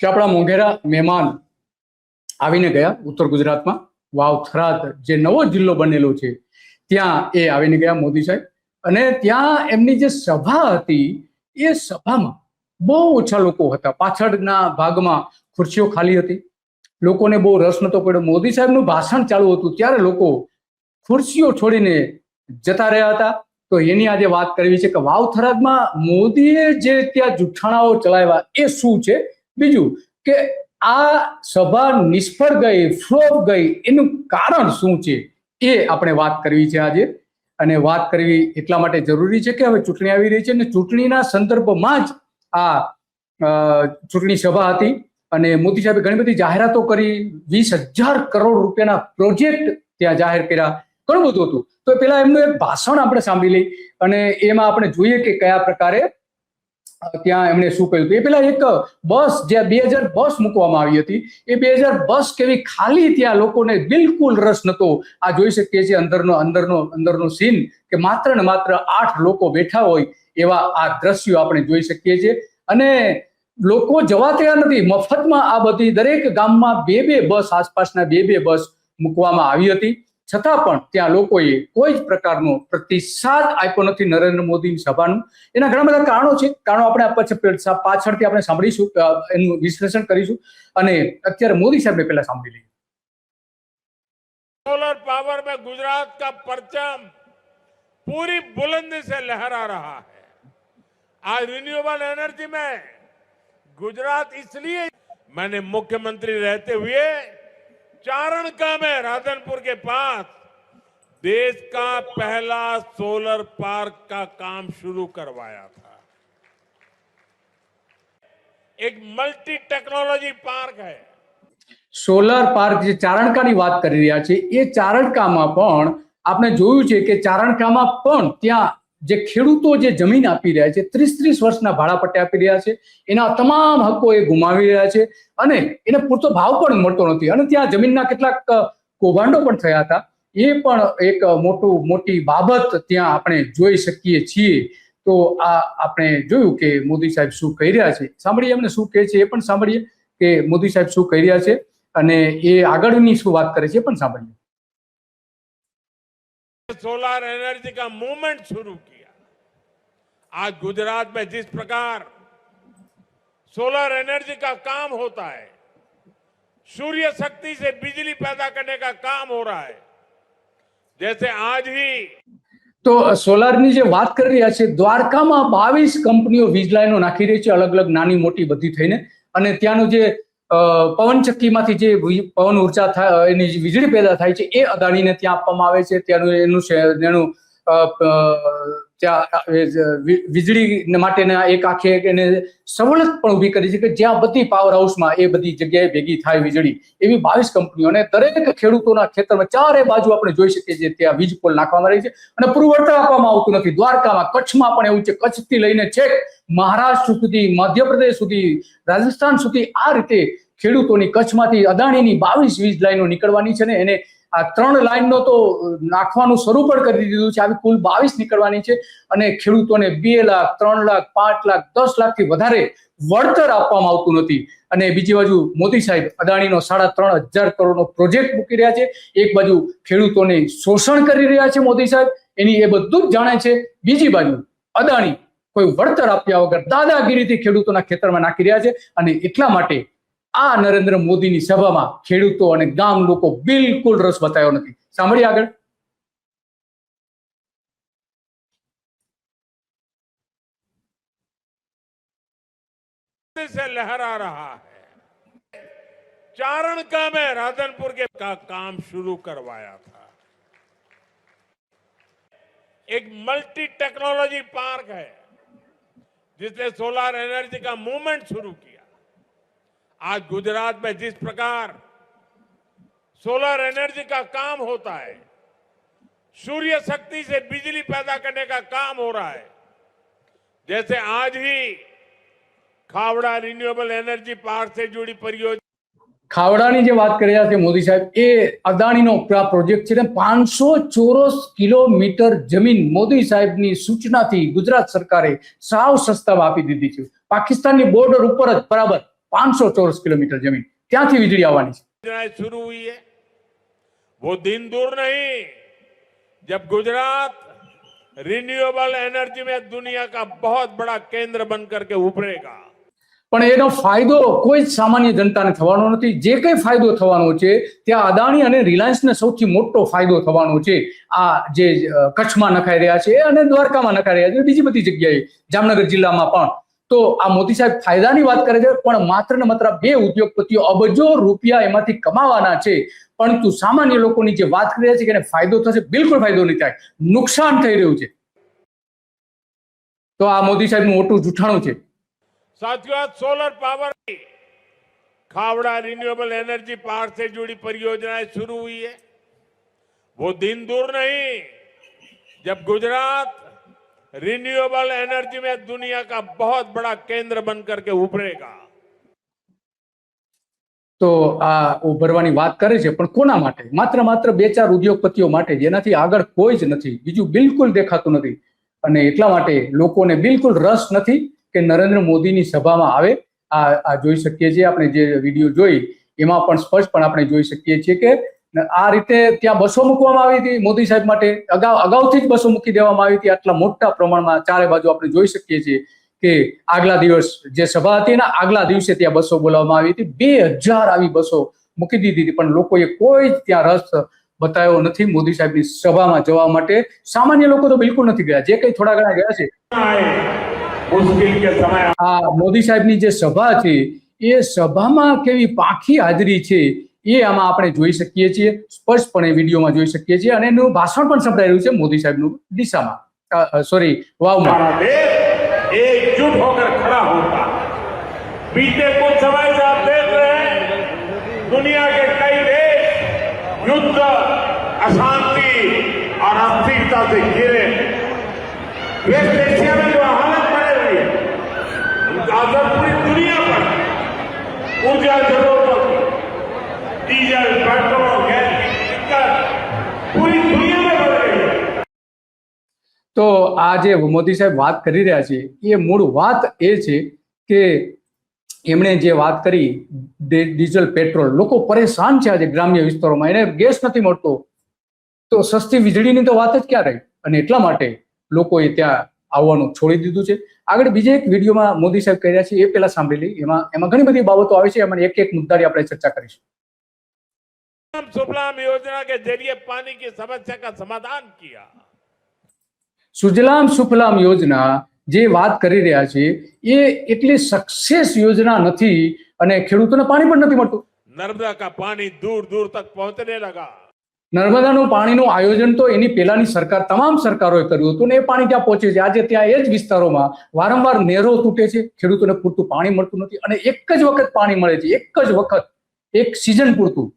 કે આપણા મોંઘેરા મહેમાન આવીને ગયા ઉત્તર ગુજરાતમાં વાવ થરાદ જે નવો જિલ્લો બનેલો છે ત્યાં એ આવીને ગયા મોદી સાહેબ, અને ત્યાં એમની જે સભા હતી એ સભામાં બહુ ઓછા લોકો હતા. પાછળના ભાગમાં ખુરશીઓ ખાલી હતી, લોકોને બહુ રસ નતો પડ્યો. મોદી સાહેબનું ભાષણ ચાલુ હતું ત્યારે લોકો ખુરશીઓ છોડીને જતા રહ્યા હતા. તો એની આજે વાત કરવી છે કે વાવ થરાદમાં મોદીએ જે ત્યાં જુઠ્ઠાણાઓ ચલાવ્યા એ શું છે, બીજું કે આ સભા નિષ્ફળ ગઈ, ફ્લોપ ગઈ, એનું કારણ શું છે એ આપણે વાત કરવી છે આજે. અને વાત કરવી એટલા માટે જરૂરી છે કે હવે ચૂંટણી આવી રહી છે અને ચૂંટણીના સંદર્ભમાં જ આ ચૂંટણી સભા હતી અને મોદી સાહેબે ઘણી બધી જાહેરાતો કરી. 20,000 કરોડ રૂપિયાના પ્રોજેક્ટ ત્યાં જાહેર કર્યા, ઘણું બધું હતું. તો પેલા એમનું એક ભાષણ આપણે સાંભળી લઈ અને એમાં આપણે જોઈએ કે કયા પ્રકારે ત્યાં એમણે શું કહ્યું. એ પેલા એક બસ જ્યાં 2000 બસ મૂકવામાં આવી હતી, એ 2000 બસ કેવી ખાલી, ત્યાં લોકોને બિલકુલ રસ નતો. આ જોઈ શકીએ છીએ અંદરનો સીન કે માત્ર ને માત્ર 8 લોકો બેઠા હોય એવા આ દ્રશ્યો આપણે જોઈ શકીએ છીએ. અને લોકો જવા તૈયાર નથી. મફતમાં આ બધી દરેક ગામમાં 2-2 બસ, આસપાસના 2-2 બસ મૂકવામાં આવી હતી, છતાં પણ ત્યાં લોકોએ કોઈ જ પ્રકારનો પ્રતિસાદ આપ્યો નથી નરેન્દ્ર મોદીની સભાનું. એના ઘણા બધા કારણો છે. કારણો આપણે પાછળથી આપણે સાંભળીશું, એનું વિશ્લેષણ કરીશું. અને અત્યારે મોદી સાહેબને પહેલા સાંભળી લઈએ. सोलर पावर में गुजरात का परचम पूरी बुलंदी से लहरा रहा है. आज रिन्यूएबल एनर्जी में गुजरात इसलिए, मैंने मुख्यमंत्री रहते हुए चारणका में राधनपुर के पास देश का पहला सोलर पार्क का काम शुरू करवाया था. एक मल्टी टेक्नोलॉजी पार्क है. સોલર પાર્ક જે ચારણકાની વાત કરી રહ્યા છે, એ ચારણકામાં પણ આપણે જોયું છે કે ચારણકામાં પણ ત્યાં જે ખેડૂતો જે જમીન આપી રહ્યા છે, 30-30 વર્ષના ભાડાપટ્ટે આપી રહ્યા છે, એના તમામ હકો એ ગુમાવી રહ્યા છે અને એને પૂરતો ભાવ પણ મળતો નથી. અને ત્યાં જમીનના કેટલાક કૌભાંડો પણ થયા હતા. એ પણ એક મોટી બાબત ત્યાં આપણે જોઈ શકીએ છીએ. તો આ આપણે જોયું કે મોદી સાહેબ શું કહી રહ્યા છે. સાંભળીએ એમને શું કહે છે, એ પણ સાંભળીએ કે મોદી સાહેબ શું કહી રહ્યા છે અને એ આગળની શું વાત કરે છે એ પણ સાંભળીએ. सोलर एनर्जी का मूवमेंट शुरू किया. आज गुजरात में जिस प्रकार सोलर एनर्जी का काम होता है, सूर्य शक्ति से बिजली पैदा करने का काम हो रहा है, जैसे आज ही તો સોલારની જે વાત કરી રહ્યા છે, દ્વારકામાં 22 કંપનીઓ વીજ લાઈનો નાખી રહી છે, અલગ અલગ નાની મોટી બધી થઈને. અને ત્યાંનું જે પવનચક્કીમાંથી જે પવન ઉર્જા એની વીજળી પેદા થાય છે એ અદાણીને ત્યાં આપવામાં આવે છે. ત્યાંનું એનું ત્યાં વીજળી માટેના એક આખી એને સવલત પણ ઊભી કરી છે કે જ્યાં બધી પાવર હાઉસમાં એ બધી જગ્યાએ ભેગી થાય વીજળી. એવી 22 કંપનીઓ અને દરેક ખેડૂતોના ખેતરમાં ચારે બાજુ આપણે જોઈ શકીએ છીએ ત્યાં વીજ પોલ નાખવામાં રહી છે અને પુરવઠો આપવામાં આવતું નથી. દ્વારકામાં, કચ્છમાં પણ એવું છે. કચ્છથી લઈને છેક મહારાષ્ટ્ર સુધી, મધ્યપ્રદેશ સુધી, રાજસ્થાન સુધી આ રીતે ખેડૂતોની કચ્છમાંથી અદાણીની 22 વીજ લાઈનો નીકળવાની છે ને એને આ 3 લાઈનનો તો નાખવાનું શરૂ પણ કરી દીધું છે. આવી કુલ 22 નીકળવાની છે અને ખેડૂતોને 2 લાખ, 3 લાખ, 5 લાખ, 10 લાખથી વધારે વળતર આપવામાં આવતું નથી. અને બીજી બાજુ મોદી સાહેબ અદાણીનો 3,500 કરોડનો પ્રોજેક્ટ મૂકી રહ્યા છે. એક બાજુ ખેડૂતોને શોષણ કરી રહ્યા છે મોદી સાહેબ, એની એ બધું જ જાણે છે. બીજી બાજુ અદાણી કોઈ વળતર આપ્યા વગર દાદાગીરીથી ખેડૂતોના ખેતરમાં નાખી રહ્યા છે. અને એટલા માટે આ નરેન્દ્ર મોદીની સભામાં ખેડૂતો અને ગામ લોકો બિલકુલ રસ બતાવ્યો નથી. સાંભળીએ આગળ. से लहरा रहा है. चारणका में राधनपुर के का काम शुरू करवाया था. एक मल्टी टेक्नोलॉजी पार्क है जिसने सोलर एनर्जी का मूवमेंट शुरू किया. आज गुजरात में जिस प्रकार सोलर एनर्जी का काम होता है, सूर्य शक्ति से बिजली पैदा करने का काम हो रहा है, जैसे आज ही खावड़ा रिन्यूएबल एनर्जी पार्क से जुड़ी परियोजना. ખાવડાની જે વાત કરી રહ્યા છે મોદી સાહેબ, એ અદાણીનો પ્રોજેક્ટ છે. 500 ચોરસ કિલોમીટર જમીન મોદી સાહેબની સૂચનાથી ગુજરાત સરકારે સાવ સસ્તામાં આપી દીધી છે. પાકિસ્તાનની બોર્ડર ઉપર જ બરાબર 500 ચોરસ કિલોમીટર જમીન ત્યાંથી વીજળી આવવાની છે। योजनाएं शुरू हुई है वो दिन दूर नहीं जब गुजरात रिन्यूएबल एनर्जी में दुनिया का बहुत बड़ा केंद्र बनकर के उभरेगा। પણ એનો ફાયદો કોઈ જ સામાન્ય જનતાને થવાનો નથી। જે કંઈ ફાયદો થવાનો છે ત્યાં અદાણી અને રિલાયન્સને સૌથી મોટો ફાયદો થવાનો છે। આ જે કચ્છમાં નખાઈ રહ્યા છે અને દ્વારકામાં નખાઈ રહ્યા છે, બીજી બધી જગ્યાએ જામનગર જિલ્લામાં પણ। તો આ મોદી સાહેબ ફાયદાની વાત કરે છે, પણ માત્ર ને માત્ર બે ઉદ્યોગપતિઓ અબજો રૂપિયા એમાંથી કમાવાના છે, પરંતુ સામાન્ય લોકોની જે વાત કરી રહ્યા છે કે એને ફાયદો થશે, બિલકુલ ફાયદો નહીં થાય, નુકસાન થઈ રહ્યું છે। તો આ મોદી સાહેબનું મોટું જૂઠાણું છે। साथियों, आज solar power Khavda renewable energy park से जुड़ी परियोजनाएं शुरू हुई है वो दिन दूर नहीं जब गुजरात रिन्यूएबल एनर्जी में दुनिया का बहुत बड़ा केंद्र बनकर के उभरेगा। તો આ ઉભરવાની વાત કરે છે, પણ કોના માટે? માત્ર બે ચાર ઉદ્યોગપતિઓ માટે, જેનાથી આગળ કોઈ જ નથી, બીજું બિલકુલ દેખાતું નથી। અને એટલા માટે લોકોને બિલકુલ રસ નથી કે નરેન્દ્ર મોદીની સભામાં આવે। આ જોઈ શકીએ છીએ આપણે, જે વિડીયો જોઈ એમાં પણ સ્પષ્ટપણે આપણે જોઈ શકીએ છીએ કે આ રીતે ત્યાં બસો મૂકવામાં આવી હતી મોદી સાહેબ માટે। અગાઉથી જ બસો મૂકી દેવામાં આવી હતી આટલા મોટા પ્રમાણમાં। ચારે બાજુ આપણે જોઈ શકીએ છીએ કે આગલા દિવસ જે સભા હતી ને આગલા દિવસે ત્યાં બસો બોલાવવામાં આવી હતી। 2000 આવી બસો મૂકી દીધી હતી, પણ લોકોએ કોઈ જ ત્યાં રસ બતાવ્યો નથી મોદી સાહેબની સભામાં જવા માટે। સામાન્ય લોકો તો બિલકુલ નથી ગયા, જે કંઈ થોડા ઘણા ગયા છે। આ મોદી સાહેબની જે સભા છે એ સભામાં કેવી પાંખી હાજરી છે એ આમાં આપણે જોઈ શકીએ છીએ, સ્પષ્ટપણે વિડીયોમાં જોઈ શકીએ છીએ। અને એનું ભાષણ પણ સંભળાઈ રહ્યું છે મોદી સાહેબનું દિશામાં, સોરી વાવમાં। एकजुट होकर खड़ा होता। बीते कुछ समय से आप देख रहे हैं दुनिया के कई देश युद्ध, अशांति और अस्थिरता से घिरे। वेस्ट एशिया में जो हालत बने हुई है उनका असर पूरी दुनिया पर ऊर्जा जरूरतों की, डीजल, पेट्रोल, गैस की दिक्कत पूरी दुनिया में बढ़ रही है। તો આ જે મોદી સાહેબ વાત કરી રહ્યા છે એ મૂળ વાત એ છે કે એમણે જે વાત કરી ડીઝલ, પેટ્રોલ, લોકો પરેશાન છે આજે ગ્રામ્ય વિસ્તારોમાં, એને ગેસ નથી મળતો, તો સસ્તી વીજળીની તો વાત જ ક્યાં રહી? અને એટલા માટે લોકોએ ત્યાં આવવાનું છોડી દીધું છે। આગળ બીજે એક વિડીયોમાં મોદી સાહેબ કહી રહ્યા છે, એ પહેલા સાંભળી લઈ। એમાં ઘણી બધી બાબતો આવે છે, એમાં એક મુદ્દાની આપણે ચર્ચા કરીશું। सुफलाम योजना के जरिए पानी की समस्या का समाधान किया। સુજલામ સુફલામ યોજના જે વાત કરી રહ્યા છે એ એટલી સક્સેસ યોજના નથી અને ખેડૂતોને પાણી પણ નથી મળતું। नर्मदा का पानी दूर दूर तक पहुंचने लगा। નર્મદાનું પાણીનું આયોજન તો એની પહેલાની સરકાર, તમામ સરકારોએ કર્યું હતું ને એ પાણી ત્યાં પહોંચે છે। આજે ત્યાં એ જ વિસ્તારોમાં વારંવાર નહેરો તૂટે છે, ખેડૂતોને પૂરતું પાણી મળતું નથી અને એક જ વખત પાણી મળે છે, એક જ વખત, એક સિઝન પૂરતું।